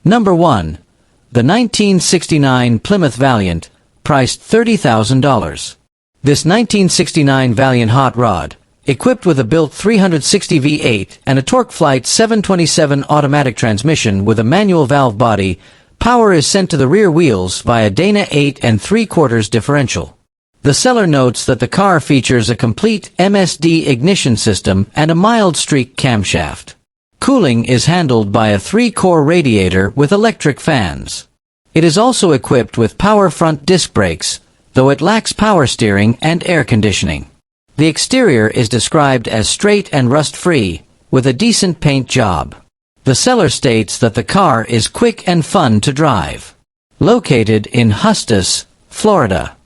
Number 1. The 1969 Plymouth Valiant, priced $30,000. This 1969 Valiant hot rod, equipped with a built 360 V8 and a torque flight 727 automatic transmission with a manual valve body, power is sent to the rear wheels via Dana 8 3/4 differential. The seller notes that the car features a complete MSD ignition system and a mild streak camshaft. Cooling is handled by a 3-core radiator with electric fans. It is also equipped with power front disc brakes, though it lacks power steering and air conditioning. The exterior is described as straight and rust-free, with a decent paint job. The seller states that the car is quick and fun to drive. Located in Hustis, Florida.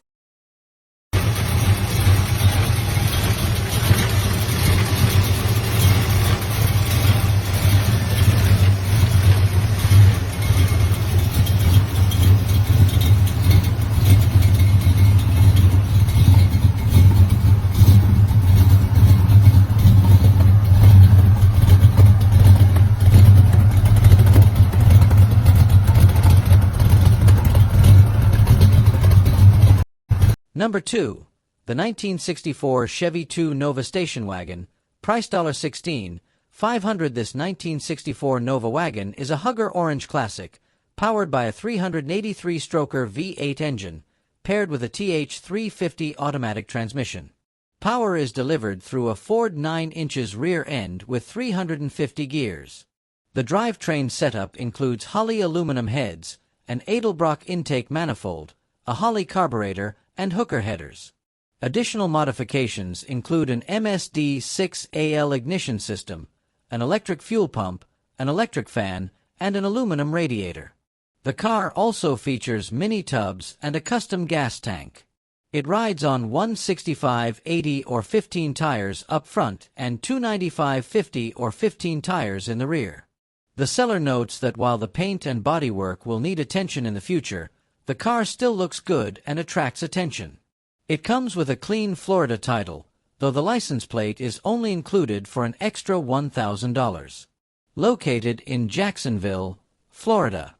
Number 2. The 1964 Chevy II Nova station wagon, price $16,500. This 1964 Nova wagon is a Hugger Orange Classic, powered by a 383-stroker V8 engine, paired with a TH350 automatic transmission. Power is delivered through a Ford 9 inches rear end with 350 gears. The drivetrain setup includes Holley aluminum heads, an Edelbrock intake manifold, a Holley carburetor, and hooker headers. Additional modifications include an MSD 6AL ignition system, an electric fuel pump, an electric fan, and an aluminum radiator. The car also features mini tubs and a custom gas tank. It rides on 165/80 or 15 tires up front and 295/50 or 15 tires in the rear. The seller notes that while the paint and bodywork will need attention in the future, the car still looks good and attracts attention. It comes with a clean Florida title, though the license plate is only included for an extra $1,000. Located in Jacksonville, Florida.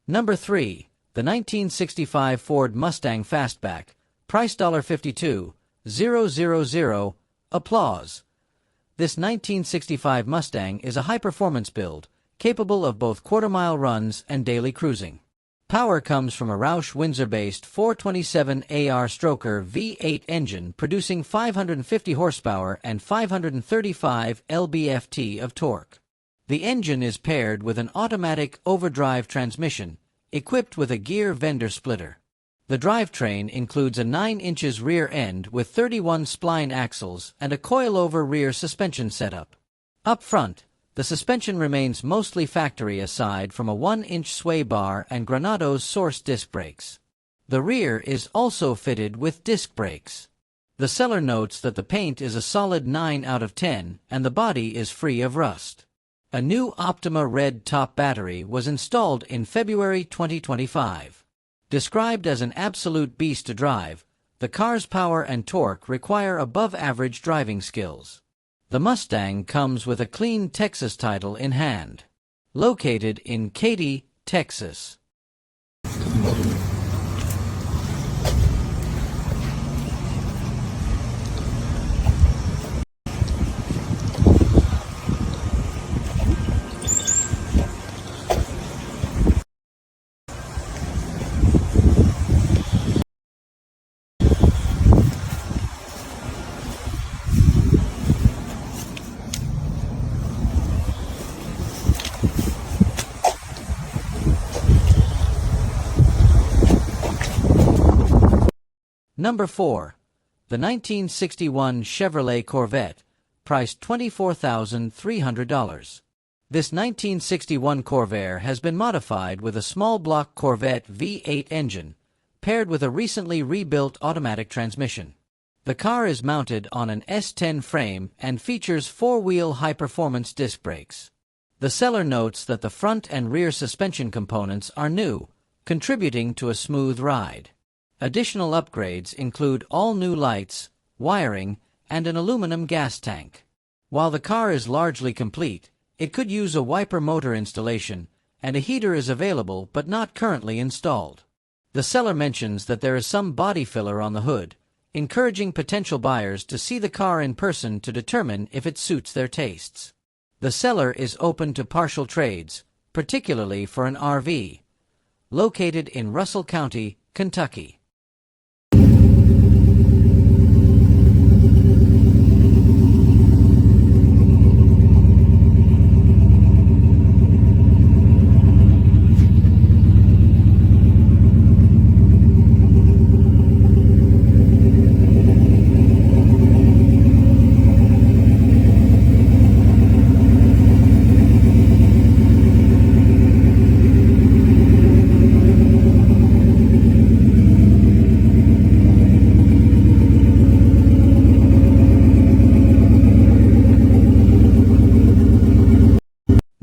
Number 3. The 1965 Ford Mustang Fastback, price $52,000. Applause. This 1965 Mustang is a high-performance build, capable of both quarter-mile runs and daily cruising. Power comes from a Roush Windsor-based 427 AR-stroker V8 engine producing 550 horsepower and 535 lb-ft of torque. The engine is paired with an automatic overdrive transmission, equipped with a gear vendor splitter. The drivetrain includes a 9 inches rear end with 31 spline axles and a coilover rear suspension setup. Up front, the suspension remains mostly factory aside from a 1-inch sway bar and Granados source disc brakes. The rear is also fitted with disc brakes. The seller notes that the paint is a solid 9 out of 10 and the body is free of rust. A new Optima Red top battery was installed in February 2025. Described as an absolute beast to drive, the car's power and torque require above-average driving skills. The Mustang comes with a clean Texas title in hand. Located in Katy, Texas. Number 4. The 1961 Chevrolet Corvette, priced $24,300. This 1961 Corvair has been modified with a small block Corvette V8 engine, paired with a recently rebuilt automatic transmission. The car is mounted on an S10 frame and features four-wheel high-performance disc brakes. The seller notes that the front and rear suspension components are new, contributing to a smooth ride. Additional upgrades include all new lights, wiring, and an aluminum gas tank. While the car is largely complete, it could use a wiper motor installation, and a heater is available but not currently installed. The seller mentions that there is some body filler on the hood, encouraging potential buyers to see the car in person to determine if it suits their tastes. The seller is open to partial trades, particularly for an RV. Located in Russell County, Kentucky.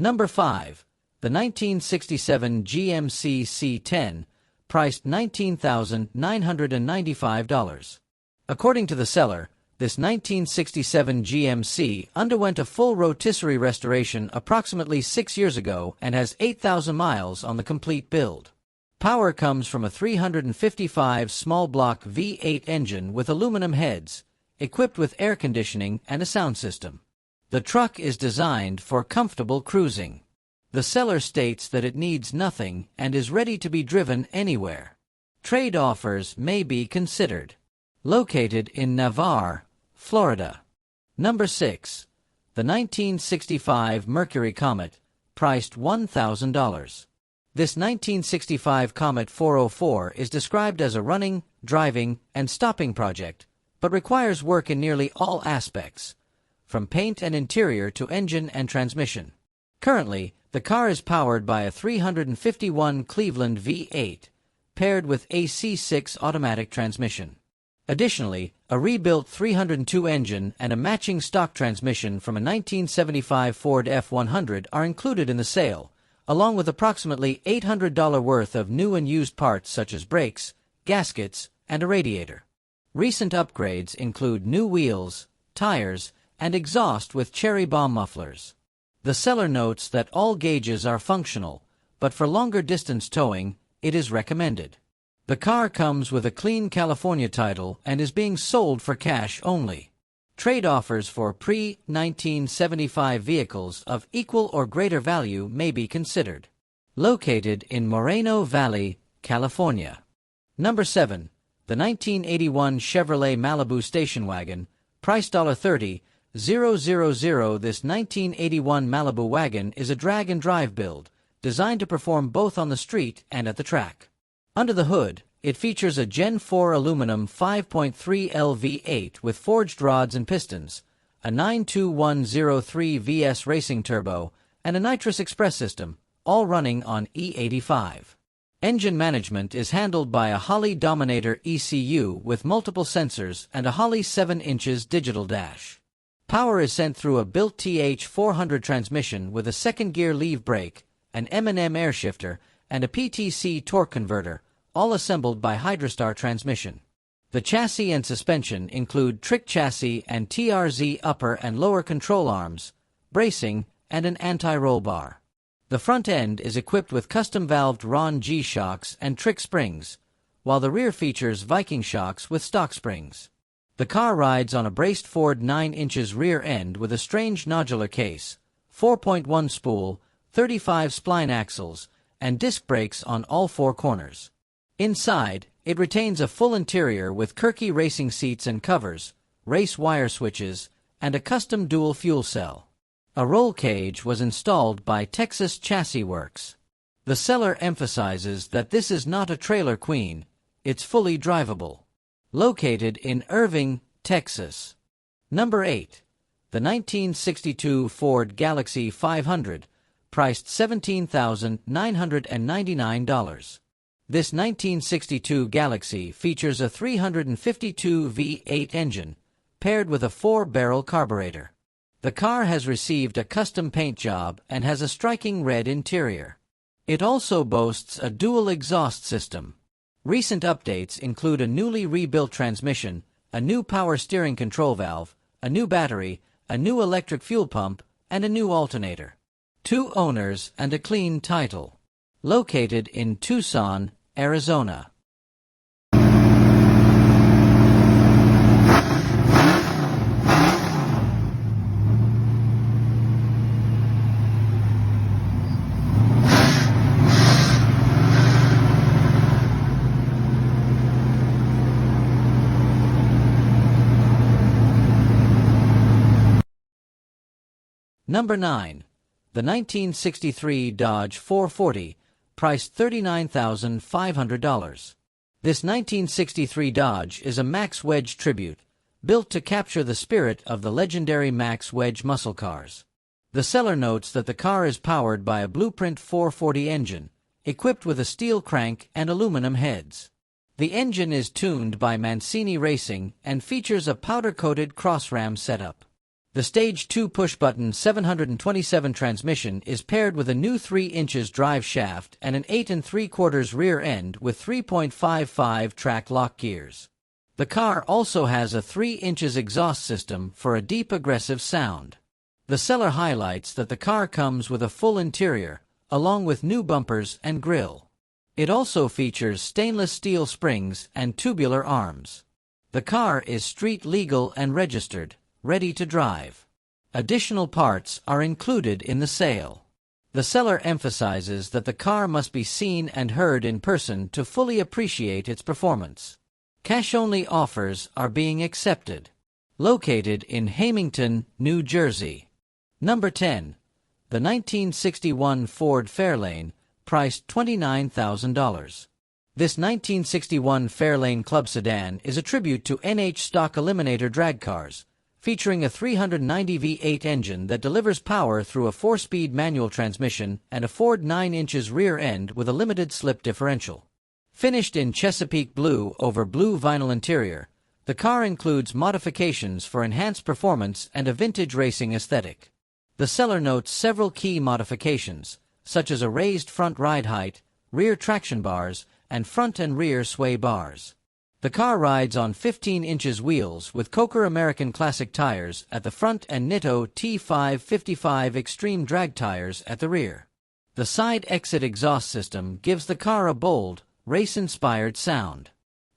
Number 5. The 1967 GMC C10, priced $19,995. According to the seller, this 1967 GMC underwent a full rotisserie restoration approximately 6 years ago and has 8,000 miles on the complete build. Power comes from a 355 small block V8 engine with aluminum heads, equipped with air conditioning and a sound system. The truck is designed for comfortable cruising. The seller states that it needs nothing and is ready to be driven anywhere. Trade offers may be considered. Located in Navarre, Florida. Number 6. The 1965 Mercury Comet, priced $1,000. This 1965 Comet 404 is described as a running, driving, and stopping project, but requires work in nearly all aspects, from paint and interior to engine and transmission. Currently, the car is powered by a 351 Cleveland V8, paired with a C6 automatic transmission. Additionally, a rebuilt 302 engine and a matching stock transmission from a 1975 Ford F100 are included in the sale, along with approximately $800 worth of new and used parts such as brakes, gaskets, and a radiator. Recent upgrades include new wheels, tires, and exhaust with cherry bomb mufflers. The seller notes that all gauges are functional, but for longer distance towing, it is recommended. The car comes with a clean California title and is being sold for cash only. Trade offers for pre-1975 vehicles of equal or greater value may be considered. Located in Moreno Valley, California. Number 7. The 1981 Chevrolet Malibu station wagon, priced $30,000. This 1981 Malibu wagon is a drag-and-drive build, designed to perform both on the street and at the track. Under the hood, it features a Gen 4 aluminum 5.3 LV8 with forged rods and pistons, a 92103 VS racing turbo, and a nitrous express system, all running on E85. Engine management is handled by a Holley Dominator ECU with multiple sensors and a Holley 7 inches digital dash. Power is sent through a built TH400 transmission with a second-gear leaf brake, an M&M air shifter, and a PTC torque converter, all assembled by Hydrostar transmission. The chassis and suspension include trick chassis and TRZ upper and lower control arms, bracing, and an anti-roll bar. The front end is equipped with custom-valved Ron G shocks and trick springs, while the rear features Viking shocks with stock springs. The car rides on a braced Ford 9 inches rear end with a strange nodular case, 4.1 spool, 35 spline axles, and disc brakes on all four corners. Inside, it retains a full interior with Kirky racing seats and covers, race wire switches, and a custom dual fuel cell. A roll cage was installed by Texas Chassis Works. The seller emphasizes that this is not a trailer queen, it's fully drivable. Located in Irving, Texas. Number 8. The 1962 Ford Galaxy 500, priced $17,999. This 1962 Galaxy features a 352 V8 engine, paired with a 4-barrel carburetor. The car has received a custom paint job and has a striking red interior. It also boasts a dual exhaust system. Recent updates include a newly rebuilt transmission, a new power steering control valve, a new battery, a new electric fuel pump, and a new alternator. 2 owners and a clean title. Located in Tucson, Arizona. Number 9. The 1963 Dodge 440, priced $39,500. This 1963 Dodge is a Max Wedge tribute, built to capture the spirit of the legendary Max Wedge muscle cars. The seller notes that the car is powered by a Blueprint 440 engine, equipped with a steel crank and aluminum heads. The engine is tuned by Mancini Racing and features a powder-coated cross-ram setup. The Stage 2 push-button 727 transmission is paired with a new 3 inches drive shaft and an 8 3/4 rear end with 3.55 track lock gears. The car also has a 3 inches exhaust system for a deep aggressive sound. The seller highlights that the car comes with a full interior, along with new bumpers and grille. It also features stainless steel springs and tubular arms. The car is street legal and registered, ready to drive. Additional parts are included in the sale. The seller emphasizes that the car must be seen and heard in person to fully appreciate its performance. Cash-only offers are being accepted. Located in Hamilton, New Jersey. Number 10. The 1961 Ford Fairlane, priced $29,000. This 1961 Fairlane Club sedan is a tribute to NH stock Eliminator drag cars, featuring a 390 V8 engine that delivers power through a 4-speed manual transmission and a Ford 9 inches rear end with a limited slip differential. Finished in Chesapeake blue over blue vinyl interior, the car includes modifications for enhanced performance and a vintage racing aesthetic. The seller notes several key modifications, such as a raised front ride height, rear traction bars, and front and rear sway bars. The car rides on 15 inches wheels with Coker American Classic tires at the front and Nitto T555 Extreme drag tires at the rear. The side exit exhaust system gives the car a bold, race-inspired sound.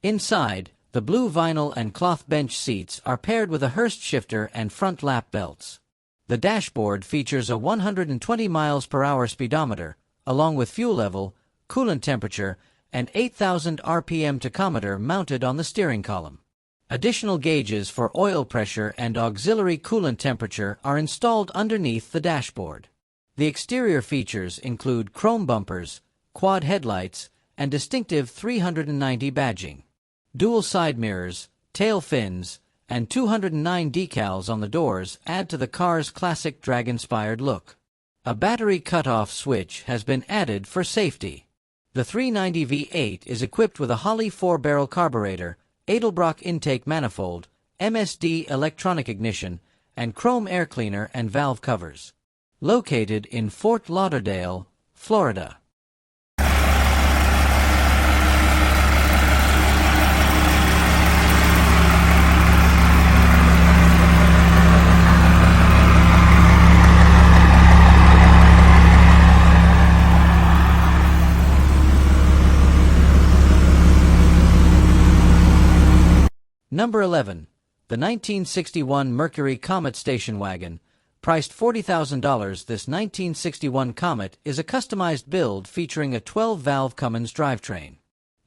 Inside, the blue vinyl and cloth bench seats are paired with a Hurst shifter and front lap belts. The dashboard features a 120 miles per hour speedometer, along with fuel level, coolant temperature, and 8,000 RPM tachometer mounted on the steering column. Additional gauges for oil pressure and auxiliary coolant temperature are installed underneath the dashboard. The exterior features include chrome bumpers, quad headlights, and distinctive 390 badging. Dual side mirrors, tail fins, and 209 decals on the doors add to the car's classic drag-inspired look. A battery cutoff switch has been added for safety. The 390 V8 is equipped with a Holley 4-barrel carburetor, Edelbrock intake manifold, MSD electronic ignition, and chrome air cleaner and valve covers. Located in Fort Lauderdale, Florida. Number 11. The 1961 Mercury Comet station wagon, priced $40,000. This 1961 Comet is a customized build featuring a 12-valve Cummins drivetrain.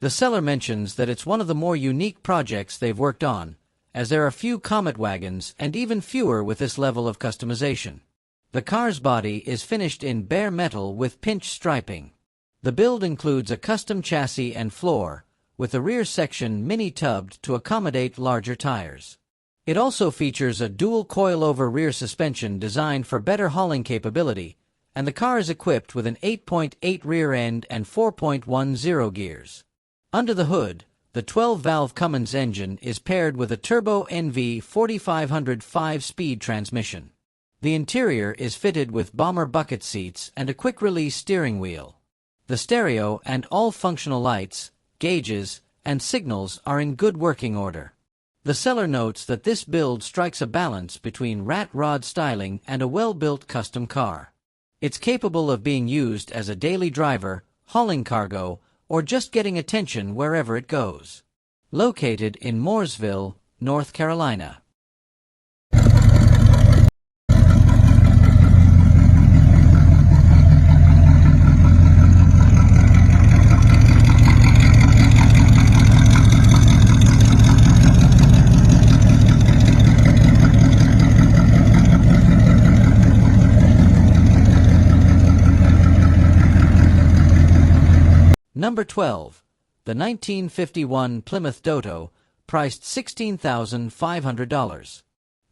The seller mentions that it's one of the more unique projects they've worked on, as there are few Comet wagons and even fewer with this level of customization. The car's body is finished in bare metal with pinch striping. The build includes a custom chassis and floor, with the rear section mini-tubbed to accommodate larger tires. It also features a dual coilover rear suspension designed for better hauling capability, and the car is equipped with an 8.8 rear end and 4.10 gears. Under the hood, the 12-valve Cummins engine is paired with a turbo NV 4500 5-speed transmission. The interior is fitted with bomber bucket seats and a quick-release steering wheel. The stereo and all functional lights, gauges, and signals are in good working order. The seller notes that this build strikes a balance between rat rod styling and a well-built custom car. It's capable of being used as a daily driver, hauling cargo, or just getting attention wherever it goes. Located in Mooresville, North Carolina. Number 12. The 1951 Plymouth Doto, priced $16,500.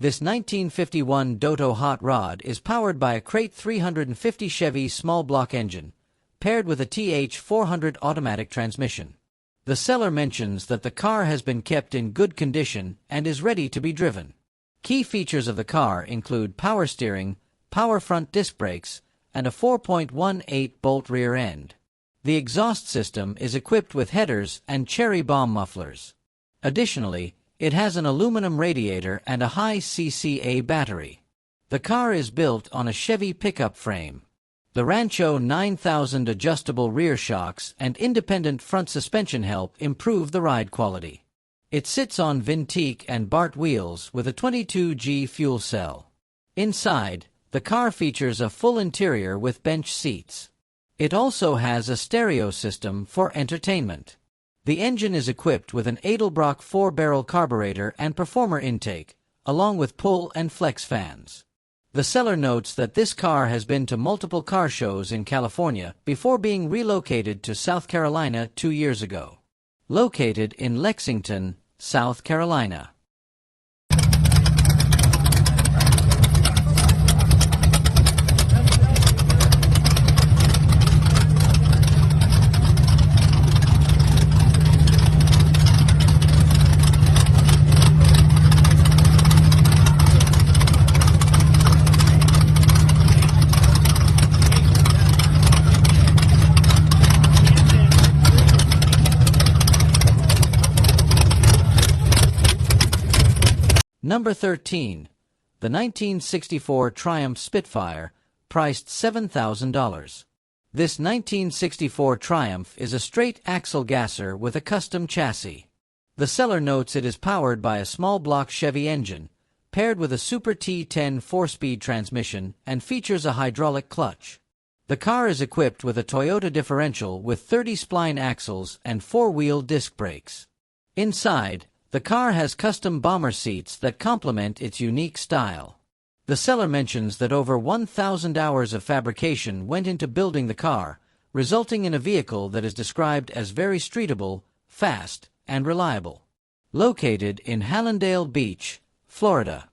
This 1951 Doto hot rod is powered by a Crate 350 Chevy small block engine, paired with a TH400 automatic transmission. The seller mentions that the car has been kept in good condition and is ready to be driven. Key features of the car include power steering, power front disc brakes, and a 4.18-bolt rear end. The exhaust system is equipped with headers and cherry bomb mufflers. Additionally, it has an aluminum radiator and a high CCA battery. The car is built on a Chevy pickup frame. The Rancho 9000 adjustable rear shocks and independent front suspension help improve the ride quality. It sits on Vintique and Bart wheels with a 22G fuel cell. Inside, the car features a full interior with bench seats. It also has a stereo system for entertainment. The engine is equipped with an Edelbrock 4-barrel carburetor and performer intake, along with pull and flex fans. The seller notes that this car has been to multiple car shows in California before being relocated to South Carolina 2 years ago. Located in Lexington, South Carolina. Number 13. The 1964 Triumph Spitfire, priced $7,000. This 1964 Triumph is a straight axle gasser with a custom chassis. The seller notes it is powered by a small block Chevy engine, paired with a Super T10 4-speed transmission and features a hydraulic clutch. The car is equipped with a Toyota differential with 30 spline axles and 4-wheel disc brakes. Inside, the car has custom bomber seats that complement its unique style. The seller mentions that over 1,000 hours of fabrication went into building the car, resulting in a vehicle that is described as very streetable, fast, and reliable. Located in Hallandale Beach, Florida.